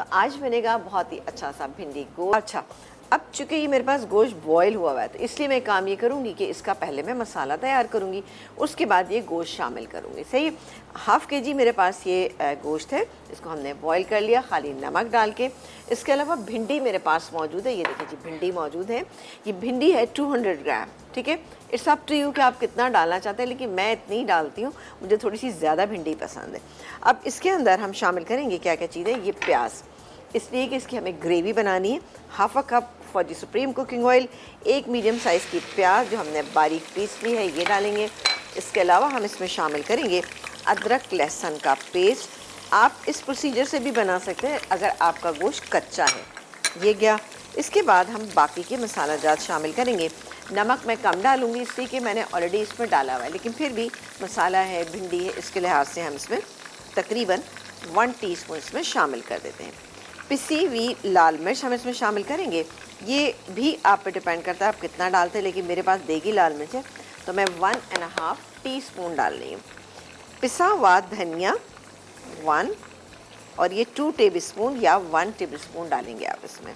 तो आज बनेगा बहुत ही अच्छा सा भिंडी गोश्त। अच्छा, अब चूंकि ये मेरे पास गोश्त बॉयल हुआ हुआ है तो इसलिए मैं काम ये करूँगी कि इसका पहले मैं मसाला तैयार करूँगी, उसके बाद ये गोश्त शामिल करूँगी। सही, हाफ़ के जी मेरे पास ये गोश्त है, इसको हमने बॉयल कर लिया खाली नमक डाल के। इसके अलावा भिंडी मेरे पास मौजूद है, ये देखिए जी भिंडी मौजूद है। ये भिंडी है 200 ग्राम, ठीक है। इट्स अप टू यू कि आप कितना डालना चाहते हैं, लेकिन मैं इतनी डालती हूँ, मुझे थोड़ी सी ज़्यादा भिंडी पसंद है। अब इसके अंदर हम शामिल करेंगे क्या क्या चीज़ें, ये प्याज, इसलिए कि इसकी हमें ग्रेवी बनानी है। Half a cup Fauji supreme cooking oil, एक मीडियम साइज़ की प्याज जो हमने बारीक पीस ली है ये डालेंगे। इसके अलावा हम इसमें शामिल करेंगे अदरक लहसुन का पेस्ट। आप इस प्रोसीजर से भी बना सकते हैं अगर आपका गोश्त कच्चा है। ये गया। इसके बाद हम बाकी के मसाला जात शामिल करेंगे। नमक मैं कम डालूँगी इसलिए कि मैंने ऑलरेडी इसमें डाला हुआ है, लेकिन फिर भी मसाला है, भिंडी है, इसके लिहाज से हम इसमें तकरीबन 1 टीस्पून इसमें शामिल कर देते हैं। पिसी हुई लाल मिर्च हम इसमें शामिल करेंगे। ये भी आप पे डिपेंड करता है आप कितना डालते हैं, लेकिन मेरे पास देगी लाल मिर्च है तो मैं 1.5 टीस्पून डाल रही हूँ। पिसा हुआ धनिया 1, और ये 2 टेबलस्पून या 1 टेबलस्पून डालेंगे आप इसमें।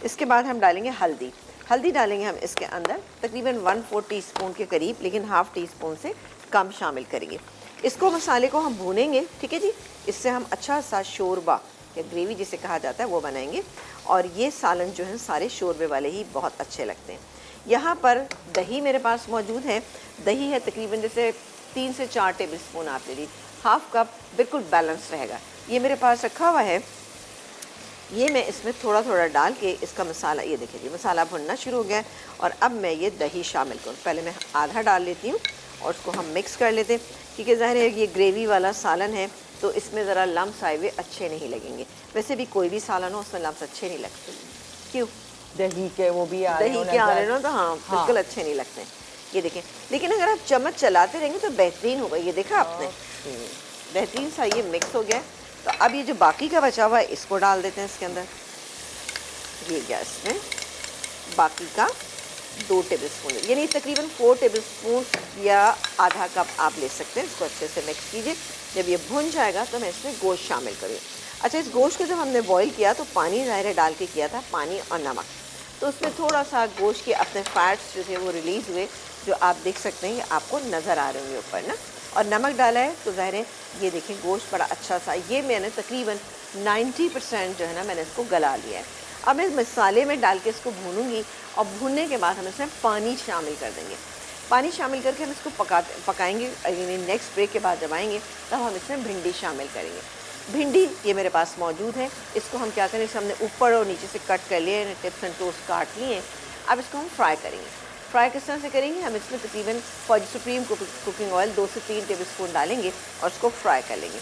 इसके बाद हम डालेंगे हल्दी। हल्दी डालेंगे हम इसके अंदर तकरीबन 1/4 टीस्पून के करीब, लेकिन हाफ़ टीस्पून से कम शामिल करेंगे। इसको मसाले को हम भूनेंगे, ठीक है जी। इससे हम अच्छा सा शोरबा या ग्रेवी जिसे कहा जाता है वो बनाएंगे, और ये सालन जो है सारे शोरबे वाले ही बहुत अच्छे लगते हैं। यहाँ पर दही मेरे पास मौजूद है। दही है तकरीबन जैसे 3 से 4 टेबलस्पून आप ले लीजिए, हाफ़ कप बिल्कुल बैलेंस रहेगा। ये मेरे पास रखा हुआ है, ये मैं इसमें थोड़ा थोड़ा डाल के इसका मसाला, ये देखिए जी मसाला भुनना शुरू हो गया है। और अब मैं ये दही शामिल करूँ, पहले मैं आधा डाल लेती हूँ और उसको हम मिक्स कर लेते हैं, क्योंकि ज़ाहिर है ये ग्रेवी वाला सालन है तो इसमें ज़रा लम्स आए हुए अच्छे नहीं लगेंगे। वैसे भी कोई भी सालन हो उसमें लम्स अच्छे नहीं लगते, क्यों, दही के वो भी आ दही के आ रहे हो तो हाँ बिल्कुल अच्छे नहीं लगते। ये देखें, लेकिन अगर आप चम्मच चलाते रहेंगे तो बेहतरीन होगा। ये देखा आपने, बेहतरीन सा ये मिक्स हो गया। तो अब ये जो बाकी का बचा हुआ है इसको डाल देते हैं इसके अंदर। ये गया इसमें बाकी का 2 टेबलस्पून, यानी तकरीबन 4 टेबलस्पून या आधा कप आप ले सकते हैं। इसको अच्छे से मिक्स कीजिए। जब ये भुन जाएगा तो मैं इसमें गोश्त शामिल करूँ। अच्छा, इस गोश्त को जब हमने बॉईल किया तो पानी ज़ाहिर डाल के किया था, पानी और नमक, तो उसमें थोड़ा सा गोश्त के अपने फैट्स जो थे वो रिलीज़ हुए, जो आप देख सकते हैं कि आपको नज़र आ रहे होंगे ऊपर ना। और नमक डाला है तो ज़ाहिर है ये देखें गोश्त बड़ा अच्छा सा, ये मैंने तकरीबन 90% जो है ना मैंने इसको गला लिया है। अब मैं मसाले में डाल के इसको भूनूंगी, और भूनने के बाद हम इसमें पानी शामिल कर देंगे। पानी शामिल करके हम इसको पकाएंगे, यानी नेक्स्ट ब्रेक के बाद जब आएंगे तब हम इसमें भिंडी शामिल करेंगे। भिंडी ये मेरे पास मौजूद है। इसको हम क्या करें, इसे हमने ऊपर और नीचे से कट कर लिए, टिप्स एंड टोस्ट काट लिए। अब इसको हम फ्राई करेंगे। फ्राई किस तरह से करेंगे, हम इसमें तकरीबन फॉजी सुप्रीम कुकिंग ऑयल 2 से 3 टेबलस्पून डालेंगे और उसको फ्राई कर लेंगे।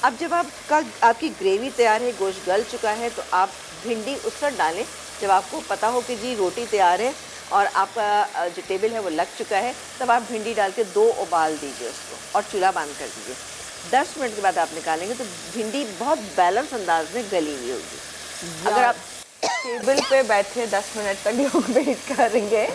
अब जब आपकी ग्रेवी तैयार है, गोश्त गल चुका है, तो आप भिंडी उस वक्त डालें जब आपको पता हो कि जी रोटी तैयार है और आपका जो टेबल है वो लग चुका है, तब आप भिंडी डाल के 2 उबाल दीजिए उसको और चूल्हा बंद कर दीजिए। 10 मिनट के बाद आप निकालेंगे तो भिंडी बहुत बैलेंस अंदाज में गली हुई होगी। अगर आप टेबल पे बैठे 10 मिनट तक लोग वेट करेंगे,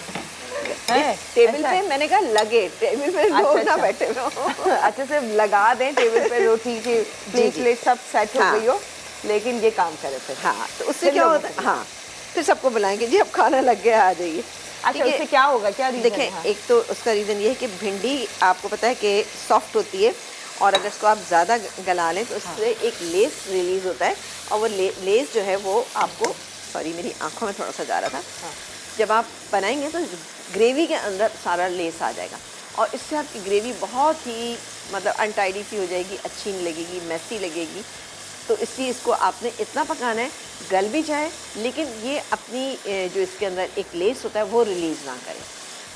टेबल पे, मैंने कहा लगे टेबल पे लोग ना बैठे हो। अच्छा, सिर्फ लगा दें टेबल पे, रोटी की प्लेट सब सेट हो गई हो, लेकिन ये काम करे थे। हाँ, तो उससे क्या होता है, हाँ फिर सबको बुलाएंगे जी अब खाना लग गया, आ जाइए। अच्छा, उससे क्या होगा, क्या रीज़न है? देखें, एक तो उसका रीज़न ये है कि भिंडी आपको पता है कि सॉफ्ट होती है, और अगर इसको आप ज़्यादा गला लें तो उससे एक लेस रिलीज़ होता है, और वो लेस जो है वो आपको, सॉरी मेरी आंखों में थोड़ा सा जा रहा था, जब आप बनाएंगे तो ग्रेवी के अंदर सारा लेस आ जाएगा, और इससे आपकी ग्रेवी बहुत ही मतलब अनटाइडी सी हो जाएगी, अच्छी नहीं लगेगी, मैसी लगेगी। तो इसलिए इसको आपने इतना पकाना है गल भी जाए, लेकिन ये अपनी जो इसके अंदर एक लेस होता है वो रिलीज़ ना करें।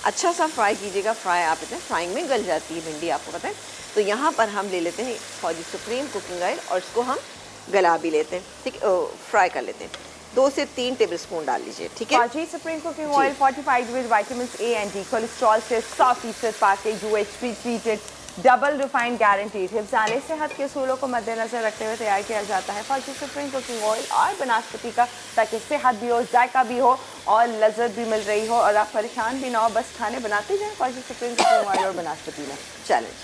अच्छा सा फ्राई कीजिएगा। फ्राई आप इतने फ्राइंग में गल जाती है भिंडी, आपको पता है। तो यहाँ पर हम ले लेते हैं फॉजी सुप्रीम कुकिंग ऑयल और इसको हम गला भी लेते हैं, ठीक, फ्राई कर लेते हैं। 2 से 3 टेबलस्पून डाल लीजिए, ठीक है। Fauji supreme cooking oil fortified with vitamins A and D, cholesterol से 100% पाके, UHT treated, double refined guaranteed, हिफ्ज़ाने सेहत के असूलों को मद्देनजर रखते हुए तैयार किया जाता है फॉजी सुप्रीम कुकिंग ऑयल और बनास्पति का, ताकि सेहत भी हो, जायका भी हो और लज्जत भी मिल रही हो, और आप परेशान भी ना हो, बस खाने बनाते जाएं फॉजी सुप्रीम कुकिंग ऑयल और बनास्पति में। चैलेंज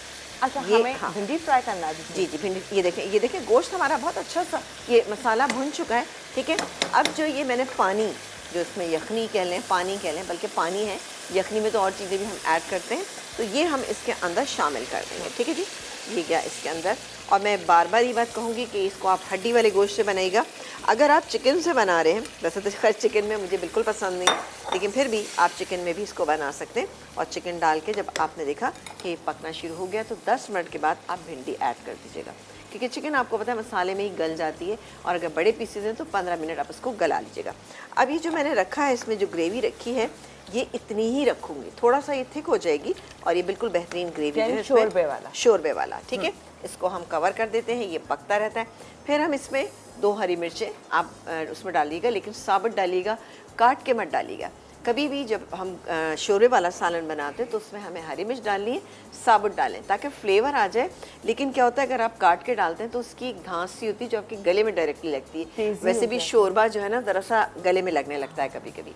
अच्छा, हमें भिंडी फ्राई करना है? जी जी, भिंडी, ये देखें गोश्त हमारा बहुत अच्छा सा ये मसाला भुन चुका है, ठीक है। अब जो ये मैंने पानी, जो इसमें यखनी कह लें, पानी कह लें, बल्कि पानी है, यखनी में तो और चीज़ें भी हम ऐड करते हैं, तो ये हम इसके अंदर शामिल कर देंगे, ठीक है जी। ये गया इसके अंदर। और मैं बार बार ये बात कहूँगी कि इसको आप हड्डी वाले गोश्त से बनाइएगा। अगर आप चिकन से बना रहे हैं, वैसे तो खैर चिकन में मुझे बिल्कुल पसंद नहीं, लेकिन फिर भी आप चिकन में भी इसको बना सकते हैं। और चिकन डाल के जब आपने देखा कि पकना शुरू हो गया तो 10 मिनट के बाद आप भिंडी ऐड कर दीजिएगा, क्योंकि चिकन आपको पता है मसाले में ही गल जाती है, और अगर बड़े पीसेज हैं तो 15 मिनट आप इसको गला लीजिएगा। अब ये जो मैंने रखा है, इसमें जो ग्रेवी रखी है ये इतनी ही रखूँगी, थोड़ा सा ये थिक हो जाएगी और ये बिल्कुल बेहतरीन ग्रेवी है, शोरबे वाला, ठीक है। इसको हम कवर कर देते हैं, ये पकता रहता है। फिर हम इसमें 2 हरी मिर्चें आप उसमें डालिएगा, लेकिन साबुत डालिएगा, काट के मत डालिएगा। कभी भी जब हम शोरबे वाला सालन बनाते हैं तो उसमें हमें हरी मिर्च डालनी है, साबुत डालें ताकि फ्लेवर आ जाए। लेकिन क्या होता है, अगर आप काट के डालते हैं तो उसकी घास सी होती है जो आपके गले में डायरेक्टली लगती है। वैसे भी शोरबा जो है ना, ज़रा सा गले में लगने लगता है कभी कभी।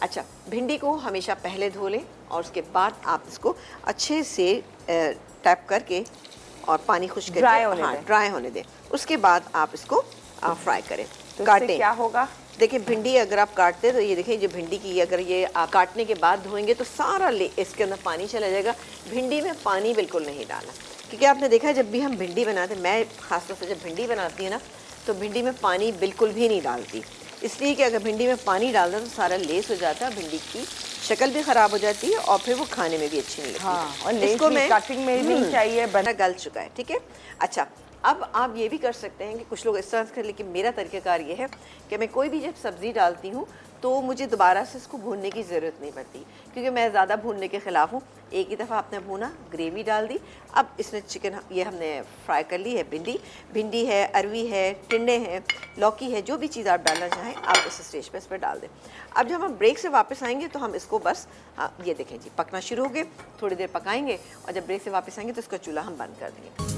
अच्छा, भिंडी को हमेशा पहले धो लें और उसके बाद आप इसको अच्छे से टैप करके और पानी खुश्क करके ड्राई होने दें। उसके बाद आप इसको फ्राई करें। तो काटें, क्या होगा? देखिए, भिंडी अगर आप काटते हैं तो ये देखिए, जो भिंडी की अगर ये आप काटने के बाद धोएंगे तो सारा इसके अंदर पानी चला जाएगा। भिंडी में पानी बिल्कुल नहीं डालना, क्योंकि आपने देखा है जब भी हम भिंडी बनाते हैं, मैं खासतौर से जब भिंडी बनाती है ना, तो भिंडी में पानी बिल्कुल भी नहीं डालती, इसलिए कि अगर भिंडी में पानी डाल दें तो सारा लेस हो जाता है, भिंडी की शक्ल भी ख़राब हो जाती है और फिर वो खाने में भी अच्छी नहीं लगती। हाँ, और इसको मैं कटिंग में नहीं चाहिए, बना गल चुका है, ठीक है। अच्छा, अब आप ये भी कर सकते हैं कि कुछ लोग इस तरह से, लेकिन मेरा तरीक़ाकार ये है कि मैं कोई भी जब सब्ज़ी डालती हूँ तो मुझे दोबारा से इसको भूनने की ज़रूरत नहीं पड़ती, क्योंकि मैं ज़्यादा भूनने के ख़िलाफ़ हूँ। एक ही दफ़ा आपने भूना, ग्रेवी डाल दी, अब इसने चिकन ये हमने फ्राई कर ली है, भिंडी है, अरवी है, टिंडे हैं, लौकी है, जो भी चीज़ आप डालना चाहें आप इस स्टेज पर इस पर डाल दें। अब जब हम ब्रेक से वापस आएंगे तो हम इसको बस ये देखें जी, पकना शुरू हो गए, थोड़ी देर पकाएंगे और जब ब्रेक से वापस आएंगे तो इसका चूल्हा हम बंद कर देंगे।